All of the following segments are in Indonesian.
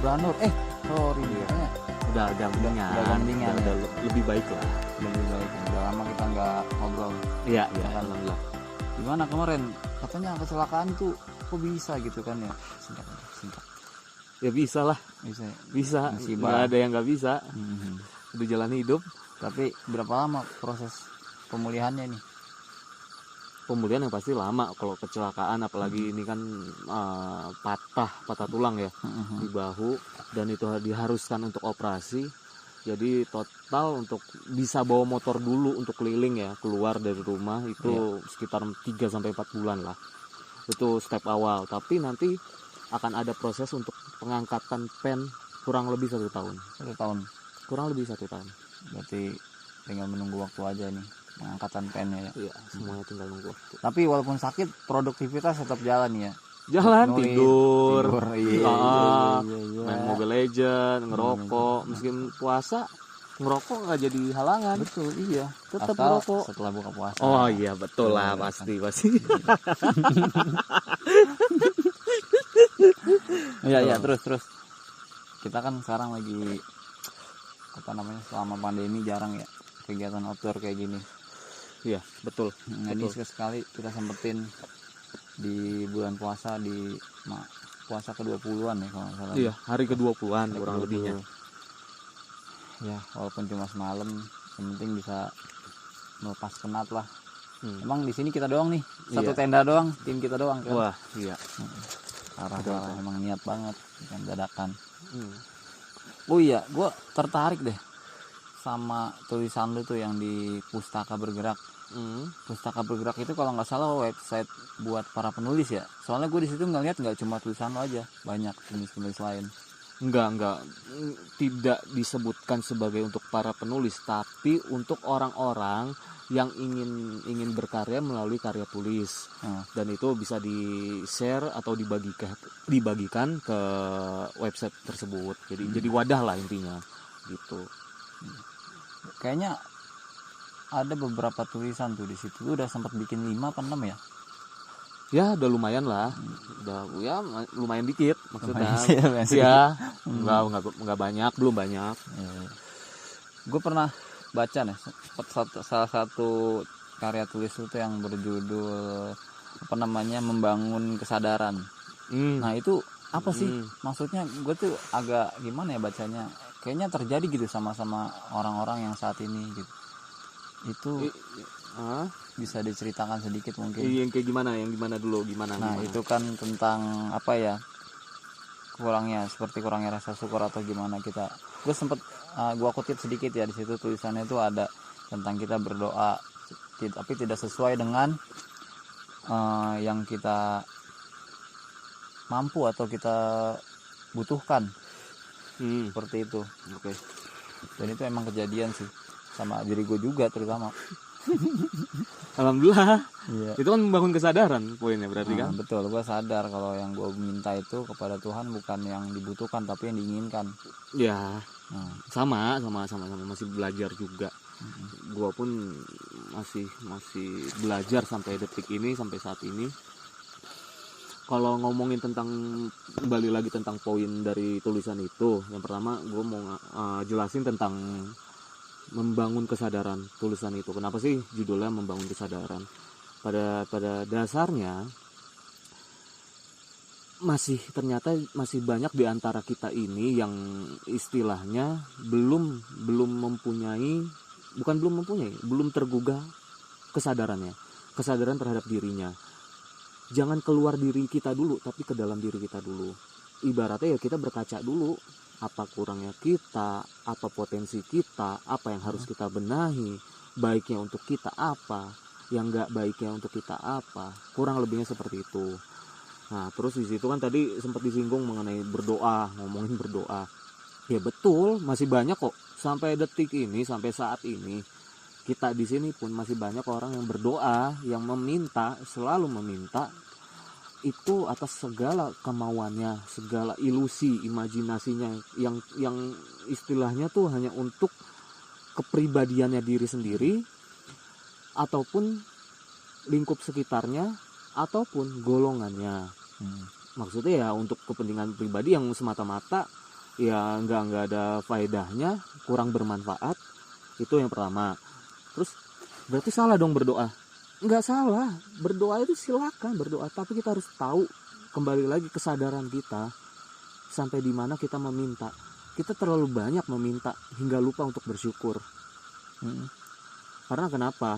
Branur. Sorry Iya. kayaknya Udah gampingan. udah gampingan ya. Udah lebih baik lah. lebih baik. Udah lama kita nggak ngobrol. Iya, Kan. alhamdulillah. Gimana kemarin? Katanya kecelakaan tuh kok bisa gitu kan ya? Singkat. Ya bisa lah, Bisa. Ya? bisa. Musibah. Nggak ada yang nggak bisa. Mhm. Udah jalan hidup. Tapi berapa lama proses pemulihannya nih? Pemulihan yang pasti lama kalau kecelakaan, apalagi ini kan patah tulang ya di bahu, dan itu diharuskan untuk operasi. Jadi total untuk bisa bawa motor dulu untuk keliling ya, keluar dari rumah itu sekitar 3 sampai 4 bulan lah. Itu step awal, tapi nanti akan ada proses untuk pengangkatan pen kurang lebih 1 tahun. 1 tahun. Kurang lebih 1 tahun. Berarti tinggal menunggu waktu aja nih pengangkatan pennya ya. Iya, semuanya tinggal nunggu waktu. Tapi walaupun sakit, produktivitas tetap jalan ya. Jalan, Nulis, tidur, iya. main Mobile Legend, ngerokok. Meskipun puasa, ngerokok nggak jadi halangan. Betul, iya. Tetap Asal ngerokok. setelah buka puasa. Oh iya, betul lah, Iya, pasti. Iya, terus. Kita kan sekarang lagi selama pandemi jarang ya kegiatan outdoor kayak gini. Iya, betul. Nah, ini sekali kita sempetin di bulan puasa, di puasa ke-20-an ya kalau nggak salah. Iya, hari ke-20-an kurang lebihnya. Ya, walaupun cuma semalam, yang penting bisa melepas penat lah. Emang di sini kita doang nih, satu Iya. tenda doang, tim kita doang kan. Wah, iya. Parah, emang niat banget, bukan dadakan. Hmm. Oh iya, gue tertarik deh sama tulisan lu tuh yang di Pustaka Bergerak. Pustaka Bergerak itu kalau nggak salah website buat para penulis ya. Soalnya gue di situ ngeliat nggak cuma tulisan lo aja, banyak penulis-penulis lain. Enggak. Tidak disebutkan sebagai untuk para penulis, tapi untuk orang-orang yang ingin berkarya melalui karya tulis. Dan itu bisa di-share atau dibagikan ke website tersebut. Jadi wadah lah intinya gitu. Kayaknya ada beberapa tulisan tuh di situ. Lu udah sempat bikin 5 apa 6 ya? Ya udah lumayan lah. Udah ya lumayan dikit maksudnya. Lumayan sih, Ya, enggak banyak, belum banyak. Gue pernah baca nih salah satu karya tulis itu yang berjudul membangun kesadaran. Nah itu apa sih maksudnya? Gue tuh agak gimana ya bacanya, kayaknya terjadi gitu sama orang-orang yang saat ini gitu. Itu bisa diceritakan sedikit mungkin. Yang kayak gimana? Yang gimana dulu? Gimana? Itu kan tentang apa ya, seperti kurangnya rasa syukur atau gimana kita. Gue sempet gue kutip sedikit ya, di situ tulisannya itu ada tentang kita berdoa tapi tidak sesuai dengan yang kita mampu atau kita butuhkan. Seperti itu. Oke. Dan itu emang kejadian sih sama diri gue juga terutama. Alhamdulillah. Iya. Itu kan membangun kesadaran poinnya berarti kan? Betul, gue sadar kalau yang gue minta itu kepada Tuhan bukan yang dibutuhkan tapi yang diinginkan. Ya. Sama masih belajar juga. Gua pun masih belajar sampai detik ini, sampai saat ini. Kalau ngomongin tentang, kembali lagi tentang poin dari tulisan itu, yang pertama gue mau jelasin tentang membangun kesadaran tulisan itu. Kenapa sih judulnya membangun kesadaran? Pada dasarnya ternyata masih banyak di antara kita ini yang istilahnya belum tergugah kesadaran terhadap dirinya. Jangan keluar diri kita dulu, tapi ke dalam diri kita dulu. Ibaratnya ya kita berkaca dulu, apa kurangnya kita, apa potensi kita, apa yang harus kita benahi, baiknya untuk kita apa, yang enggak baiknya untuk kita apa. Kurang lebihnya seperti itu. Nah, terus di situ kan tadi sempat disinggung mengenai berdoa, ngomongin berdoa. Ya betul, masih banyak kok sampai detik ini, sampai saat ini. Kita di sini pun masih banyak orang yang berdoa, yang selalu meminta itu atas segala kemauannya, segala ilusi, imajinasinya yang istilahnya tuh hanya untuk kepribadiannya diri sendiri ataupun lingkup sekitarnya ataupun golongannya. Maksudnya ya untuk kepentingan pribadi yang semata-mata ya nggak ada faedahnya, kurang bermanfaat. Itu yang pertama. Terus berarti salah dong berdoa? Nggak salah, berdoa itu silakan berdoa, tapi kita harus tahu kembali lagi kesadaran kita sampai di mana kita meminta. Kita terlalu banyak meminta hingga lupa untuk bersyukur. Karena kenapa?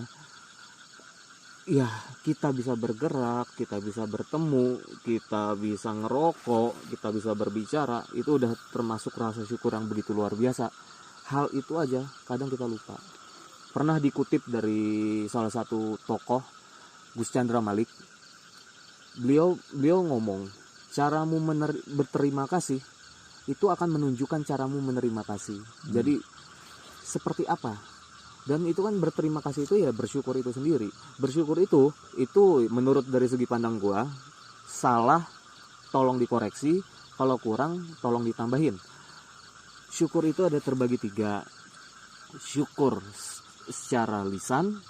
Ya kita bisa bergerak, kita bisa bertemu, kita bisa ngerokok, kita bisa berbicara, itu udah termasuk rasa syukur yang begitu luar biasa. Hal itu aja kadang kita lupa. Pernah dikutip dari salah satu tokoh, Gus Chandra Malik. Beliau ngomong, caramu berterima kasih itu akan menunjukkan caramu menerima kasih. Jadi seperti apa? Dan itu kan berterima kasih itu ya bersyukur itu sendiri. Bersyukur itu menurut dari segi pandang gua, salah tolong dikoreksi, kalau kurang tolong ditambahin. Syukur itu ada terbagi 3. Syukur secara lisan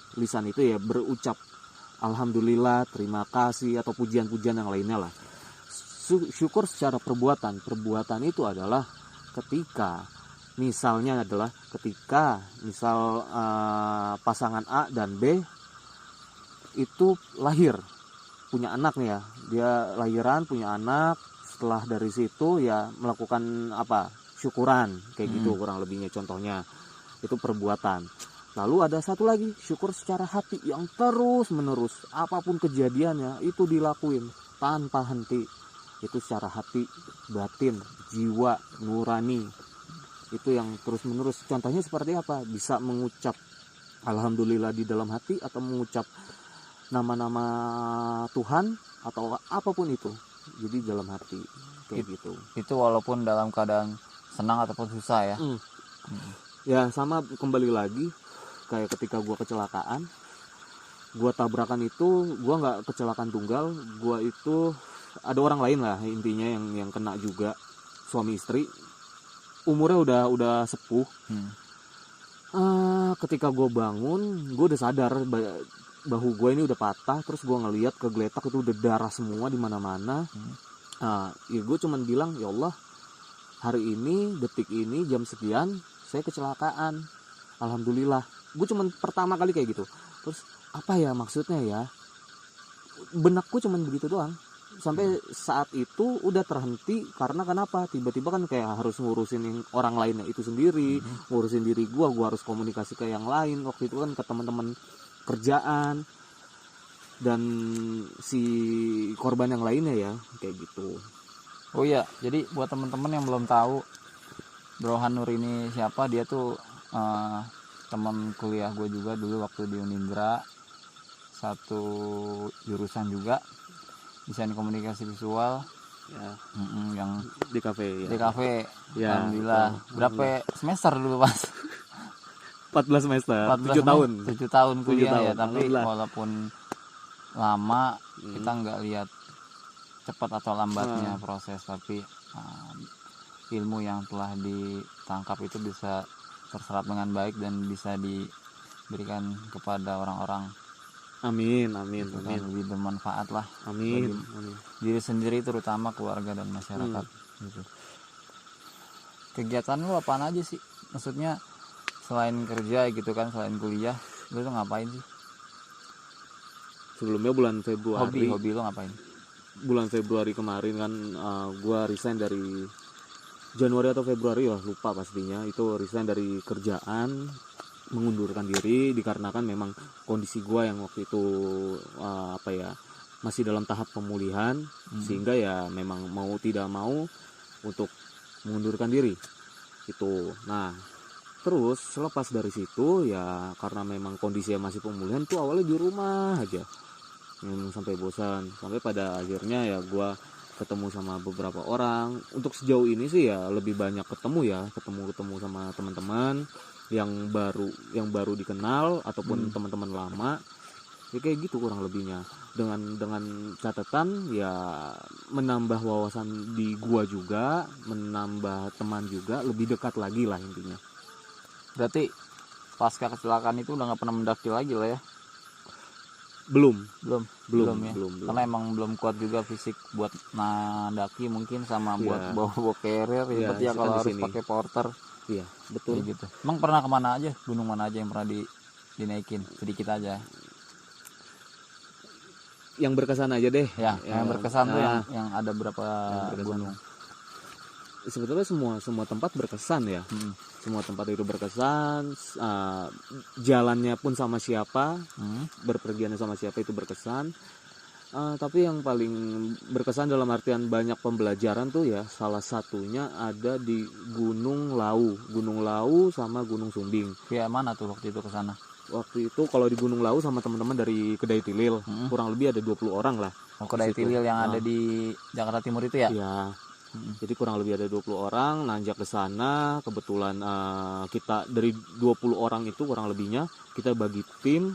itu ya berucap alhamdulillah, terima kasih, atau pujian-pujian yang lainnya lah. Syukur secara perbuatan itu adalah ketika misal pasangan A dan B itu lahir, punya anak nih ya, dia lahiran punya anak, setelah dari situ ya melakukan syukuran kayak gitu kurang lebihnya, contohnya itu perbuatan. Lalu ada satu lagi, syukur secara hati yang terus menerus, apapun kejadiannya itu dilakuin tanpa henti, itu secara hati, batin, jiwa, nurani, itu yang terus menerus. Contohnya seperti apa? Bisa mengucap alhamdulillah di dalam hati, atau mengucap nama-nama Tuhan, atau apapun itu, jadi dalam hati kayak gitu. Itu walaupun dalam keadaan senang ataupun susah ya. Ya sama, kembali lagi kayak ketika gua kecelakaan, gua tabrakan itu, gua nggak kecelakaan tunggal, gua itu ada orang lain lah intinya yang kena juga, suami istri, umurnya udah sepuh. Ketika gue bangun, gue udah sadar bahu gue ini udah patah, terus gue ngeliat kegeletak itu udah darah semua di mana-mana. Ya gue cuman bilang, ya Allah, hari ini, detik ini, jam sekian saya kecelakaan, alhamdulillah. Gue cuman pertama kali kayak gitu. Terus apa ya maksudnya ya, benakku cuman begitu doang. Sampai saat itu udah terhenti. Karena kenapa? Tiba-tiba kan kayak harus ngurusin orang lainnya itu sendiri, ngurusin diri gue harus komunikasi ke yang lain. Waktu itu kan ke teman-teman kerjaan dan si korban yang lainnya ya, kayak gitu. Oh iya, jadi buat teman-teman yang belum tahu Bro Hanur ini siapa, dia tuh teman kuliah gue juga dulu waktu di Unindra, satu jurusan juga, desain komunikasi visual Ya, yang di kafe ya. di kafe. Ya, Alhamdulillah. Berapa semester dulu Mas? 14 semester, 7 tahun. 7 tahun kuliah 7 tahun. ya, tapi Alhamdulillah. walaupun lama kita nggak lihat cepat atau lambatnya proses, tapi ilmu yang telah ditangkap itu bisa terserap dengan baik dan bisa diberikan kepada orang-orang. Amin. Lebih bermanfaat lah. Amin. Diri sendiri terutama, keluarga dan masyarakat. Gitu. Kegiatan lu apaan aja sih? Maksudnya selain kerja gitu kan, selain kuliah, lu tuh ngapain sih? Sebelumnya bulan Februari. Hobi lu ngapain? Bulan Februari kemarin kan gue resign dari Januari atau Februari ya, lupa pastinya. Itu resign dari kerjaan, mengundurkan diri dikarenakan memang kondisi gue yang waktu itu masih dalam tahap pemulihan, sehingga ya memang mau tidak mau untuk mengundurkan diri itu. Nah terus selepas dari situ ya, karena memang kondisinya masih pemulihan tuh, awalnya di rumah aja memang sampai bosan, sampai pada akhirnya ya gue ketemu sama beberapa orang. Untuk sejauh ini sih ya lebih banyak ketemu sama teman-teman yang baru dikenal ataupun teman-teman lama ya, kayak gitu kurang lebihnya, dengan catatan ya menambah wawasan di gua juga, menambah teman juga, lebih dekat lagi lah intinya. Berarti pasca kecelakaan itu udah nggak pernah mendaki lagi lah ya? belum ya. Karena emang belum kuat juga fisik buat nadaki mungkin sama buat bawa carrier ya, berarti ya kalau harus pakai porter. Iya, betul. Kayak gitu. Emang pernah kemana aja? Gunung mana aja yang pernah dinaikin? Sedikit aja. Yang berkesan aja deh. Ya, yang berkesan tuh yang ada berapa gunung? Sebetulnya semua tempat berkesan ya. Semua tempat itu berkesan. Jalannya pun sama siapa, berpergiannya sama siapa itu berkesan. Tapi yang paling berkesan dalam artian banyak pembelajaran tuh ya, salah satunya ada di Gunung Lawu sama Gunung Sumbing. Ya mana tuh waktu itu ke sana? Waktu itu kalau di Gunung Lawu sama teman-teman dari Kedai Tilil, kurang lebih ada 20 orang lah. Kedai Tilil yang ada di Jakarta Timur itu ya? Iya. Jadi kurang lebih ada 20 orang nanjak ke sana. Kebetulan kita dari 20 orang itu kurang lebihnya kita bagi tim.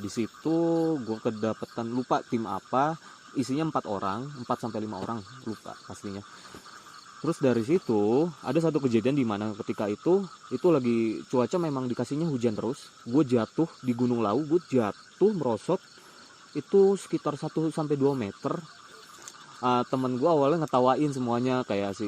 Di situ gue kedapatan lupa tim apa, isinya 4 sampai 5 orang, lupa pastinya. Terus dari situ ada satu kejadian di mana ketika itu lagi cuaca memang dikasihnya hujan terus. Gue jatuh di Gunung Lawu, gue jatuh merosot itu sekitar 1 sampai 2 meter. Temen gue awalnya ngetawain semuanya, kayak si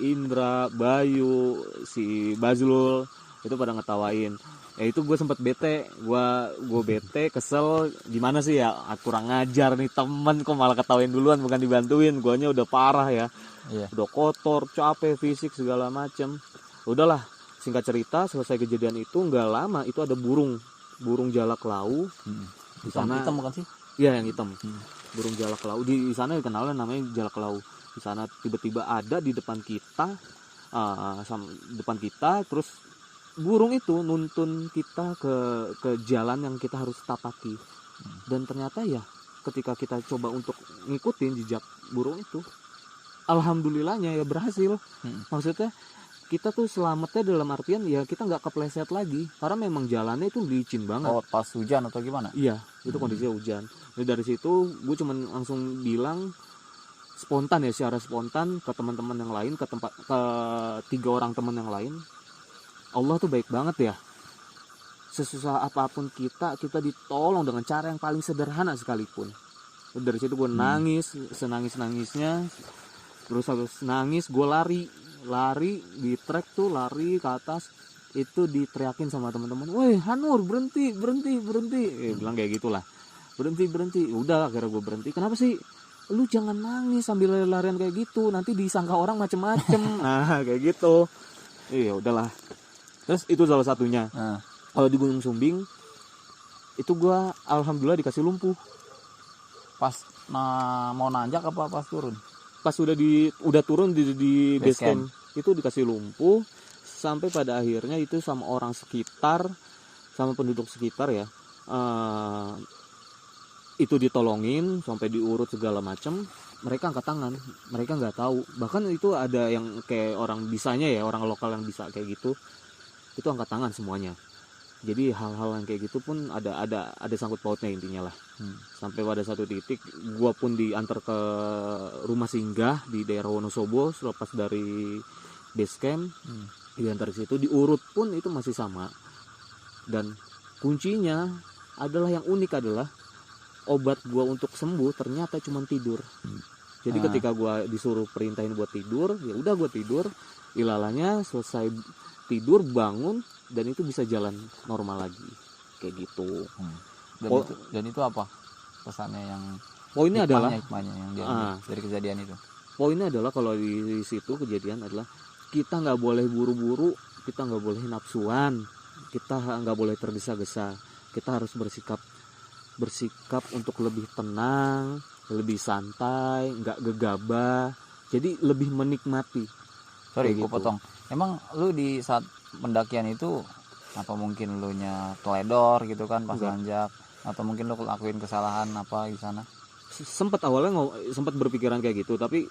Indra, Bayu, si Bazlul itu pada ngetawain. Ya itu gue sempet bete, gue bete, kesel, gimana sih ya, kurang ngajar nih temen kok malah ketawain duluan bukan dibantuin. Guanya udah parah ya, udah kotor, capek, fisik segala macem. Udahlah, singkat cerita selesai kejadian itu nggak lama itu ada burung jalak lawu di sana. Hitam bukan sih? Iya yang hitam. Burung jalak lawu di sana dikenalnya namanya jalak lawu. Di sana tiba-tiba ada di depan kita, terus burung itu nuntun kita ke jalan yang kita harus tapaki. Dan ternyata ya ketika kita coba untuk ngikutin jejak burung itu, alhamdulillahnya ya berhasil. Maksudnya kita tuh selamatnya dalam artian ya kita nggak kepleset lagi karena memang jalannya itu licin banget. Oh, pas hujan atau gimana? Iya, itu kondisinya hujan. Jadi dari situ gue cuman langsung bilang secara spontan ke teman-teman yang lain, ke 3 orang teman yang lain, Allah tuh baik banget ya. Sesusah apapun kita ditolong dengan cara yang paling sederhana sekalipun. Dari situ gue nangis, senangis-nangisnya. Terus habis nangis gue lari di trek tuh, lari ke atas. Itu diteriakin sama teman-teman, "Woi Hanur, berhenti." Bilang kayak gitulah. Berhenti. Udah akhirnya gue berhenti. Kenapa sih? Lu jangan nangis sambil lari-larian kayak gitu, nanti disangka orang macem-macem. Nah kayak gitu. Iya udahlah. Terus itu salah satunya. Kalau di Gunung Sumbing itu gua alhamdulillah dikasih lumpuh. Pas mau nanjak apa pas turun? Pas udah turun di base camp itu dikasih lumpuh, sampai pada akhirnya itu sama orang sekitar, sama penduduk sekitar ya, itu ditolongin sampai diurut segala macam. Mereka angkat tangan, mereka nggak tahu. Bahkan itu ada yang kayak orang bisanya ya, orang lokal yang bisa kayak gitu. Itu angkat tangan semuanya. Jadi hal-hal yang kayak gitu pun ada sangkut pautnya intinya lah. Sampai pada satu titik gua pun diantar ke rumah singgah di daerah Wonosobo selepas dari base camp. Diantar ke situ, diurut pun itu masih sama. Dan kuncinya adalah, yang unik adalah obat gua untuk sembuh ternyata cuma tidur. Jadi ketika gua disuruh perintahin buat tidur, ya udah gua tidur. Ilalanya selesai tidur, bangun, dan itu bisa jalan normal lagi kayak gitu. Dan itu apa pesannya yang poinnya adalah hikmahnya yang dari kejadian itu? Poinnya adalah kalau di situ kejadian adalah kita nggak boleh buru-buru, kita nggak boleh nafsuan, kita nggak boleh tergesa-gesa. Kita harus bersikap untuk lebih tenang, lebih santai, nggak gegabah, jadi lebih menikmati. Sorry, gue potong. Emang lu di saat pendakian itu apa mungkin lu nya teledor gitu kan pas nanjak, atau mungkin lu lakuin kesalahan apa di sana? Sempat berpikiran kayak gitu, tapi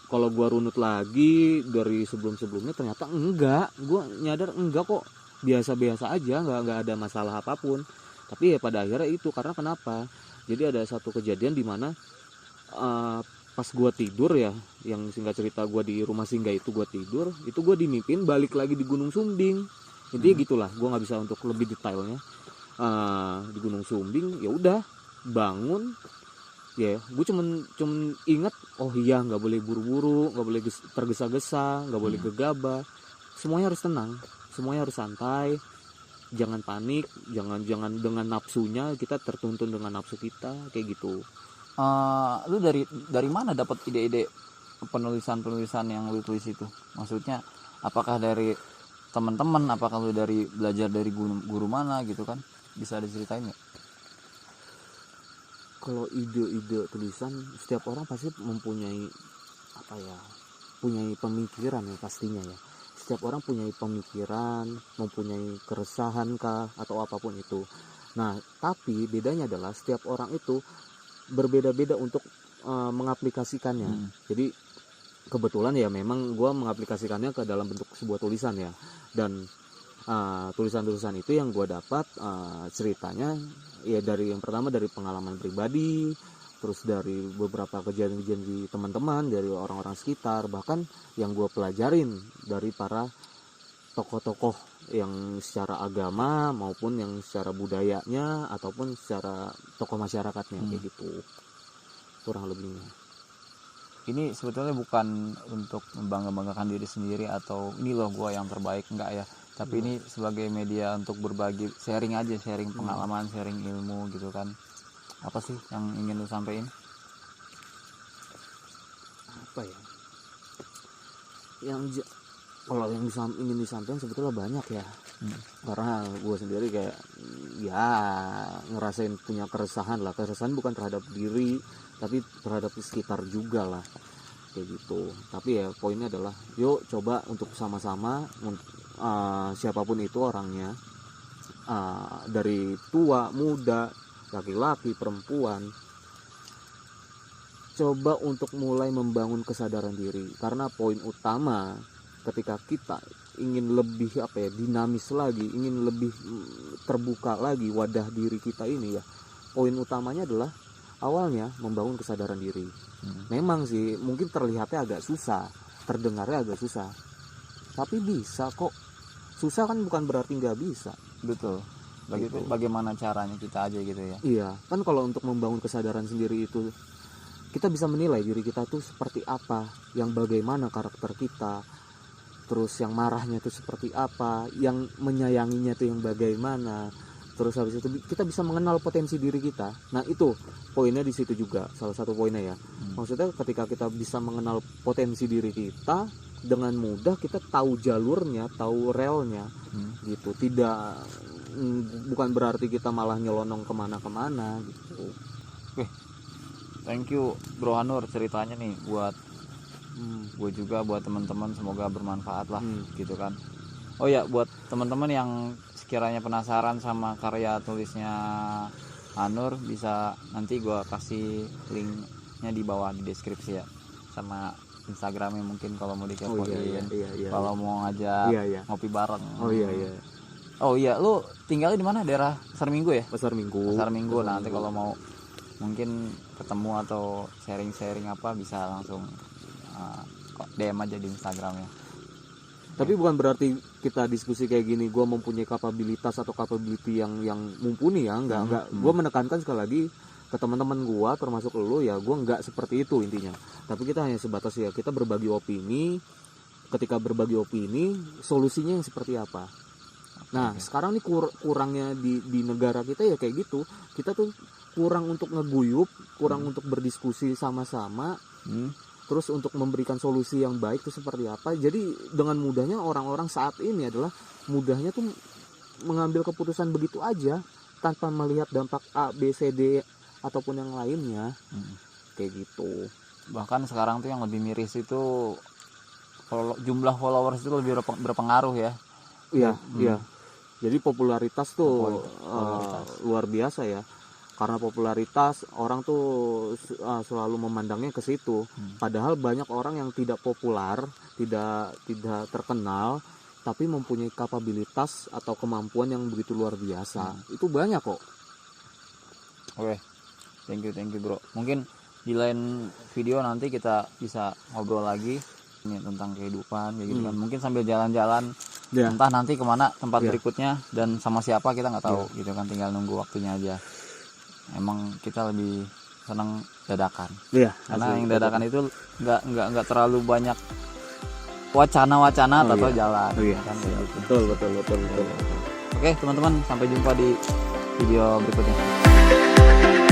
kalau gua runut lagi dari sebelumnya ternyata enggak. Gua nyadar enggak kok, biasa-biasa aja, enggak ada masalah apapun. Tapi ya pada akhirnya itu karena kenapa? Jadi ada satu kejadian di mana pas gua tidur ya, yang singkat cerita gua di rumah singgah itu gua tidur, itu gua dimimpiin balik lagi di Gunung Sumbing. Intinya gitulah, gua nggak bisa untuk lebih detailnya. di Gunung Sumbing, ya udah bangun ya, gue cuman inget, oh iya nggak boleh buru-buru, nggak boleh tergesa-gesa, nggak boleh gegabah, semuanya harus tenang, semuanya harus santai, jangan panik, jangan dengan nafsunya kita tertuntun dengan nafsu kita kayak gitu. Lu dari mana dapat ide-ide penulisan yang lu tulis itu? Maksudnya apakah dari teman-teman, apakah lu dari belajar dari guru mana gitu kan? Bisa diceritain nggak? Kalau ide-ide tulisan, setiap orang pasti mempunyai punyai pemikiran ya pastinya ya. Setiap orang punya pemikiran, mempunyai keresahan kah atau apapun itu. Nah, tapi bedanya adalah setiap orang itu berbeda-beda untuk mengaplikasikannya. Jadi kebetulan ya memang gue mengaplikasikannya ke dalam bentuk sebuah tulisan ya. Dan tulisan-tulisan itu yang gue dapat ceritanya ya dari yang pertama dari pengalaman pribadi, terus dari beberapa kejadian-kejadian di teman-teman, dari orang-orang sekitar, bahkan yang gue pelajarin dari para tokoh-tokoh yang secara agama maupun yang secara budayanya ataupun secara tokoh masyarakatnya kayak gitu kurang lebihnya. Ini sebetulnya bukan untuk membangga-banggakan diri sendiri atau ini loh gue yang terbaik, enggak ya, tapi ini sebagai media untuk berbagi, sharing aja, sharing pengalaman, sharing ilmu gitu kan. Apa sih yang ingin lu sampaikan? Apa ya, kalau yang ingin disampaikan sebetulnya banyak ya. Karena gue sendiri kayak ya ngerasain punya keresahan bukan terhadap diri tapi terhadap sekitar juga lah kayak gitu. Tapi ya poinnya adalah yuk coba untuk sama-sama siapapun itu orangnya, dari tua muda, laki-laki perempuan, coba untuk mulai membangun kesadaran diri. Karena poin utama ketika kita ingin lebih dinamis lagi, ingin lebih terbuka lagi wadah diri kita ini ya, poin utamanya adalah awalnya membangun kesadaran diri. Memang sih mungkin terlihatnya agak susah, terdengarnya agak susah, tapi bisa kok. Susah kan bukan berarti nggak bisa. Betul. Bagaimana caranya kita aja gitu ya. Iya kan, kalau untuk membangun kesadaran sendiri itu kita bisa menilai diri kita tuh seperti apa, yang bagaimana karakter kita, terus yang marahnya itu seperti apa, yang menyayanginya itu yang bagaimana, terus habis itu kita bisa mengenal potensi diri kita. Nah itu poinnya di situ juga, salah satu poinnya ya. Maksudnya ketika kita bisa mengenal potensi diri kita, dengan mudah kita tahu jalurnya, tahu relnya gitu. Tidak, bukan berarti kita malah nyelonong kemana-kemana gitu. Oke, thank you Bro Hanur ceritanya nih buat gue juga, buat teman-teman, semoga bermanfaat lah gitu kan. Oh ya, buat teman-teman yang sekiranya penasaran sama karya tulisnya Hanur, bisa nanti gue kasih linknya di bawah di deskripsi ya, sama Instagramnya mungkin kalau mau dikepoin. Iya. Kalau mau ngajak ngopi bareng. Oh iya, lu tinggalnya di mana? Daerah Pasar Minggu ya? Pasar Minggu. Nah, nanti kalau mau mungkin ketemu atau sharing-sharing apa bisa langsung DM aja di Instagramnya. Tapi bukan berarti kita diskusi kayak gini gue mempunyai kapabilitas atau capability yang mumpuni ya, enggak. Gue menekankan sekali lagi ke teman-teman gue termasuk lu ya, gue enggak seperti itu intinya. Tapi kita hanya sebatas ya kita berbagi opini. Ketika berbagi opini, solusinya yang seperti apa. Nah sekarang nih kurangnya di negara kita ya kayak gitu. Kita tuh kurang untuk ngeguyup, kurang untuk berdiskusi sama-sama, terus untuk memberikan solusi yang baik itu seperti apa. Jadi dengan mudahnya orang-orang saat ini adalah mudahnya tuh mengambil keputusan begitu aja tanpa melihat dampak A, B, C, D ataupun yang lainnya. Kayak gitu. Bahkan sekarang tuh yang lebih miris itu jumlah followers itu lebih berpengaruh ya. Iya. Jadi popularitas tuh luar biasa ya. Karena popularitas orang tuh selalu memandangnya ke situ. Padahal banyak orang yang tidak populer, tidak terkenal, tapi mempunyai kapabilitas atau kemampuan yang begitu luar biasa. Itu banyak kok. Oke. Thank you bro. Mungkin di lain video nanti kita bisa ngobrol lagi ini tentang kehidupan kayak gitu kan. Mungkin sambil jalan-jalan Ya. Entah nanti kemana tempat Ya. berikutnya dan sama siapa kita nggak tahu gitu kan, tinggal nunggu waktunya aja. Emang kita lebih senang dadakan. Iya, Karena asli, yang betul. dadakan itu nggak terlalu banyak wacana-wacana Oh, atau iya. jalan. Oh, iya. Kan kayak gitu. Betul. Oke teman-teman, sampai jumpa di video berikutnya.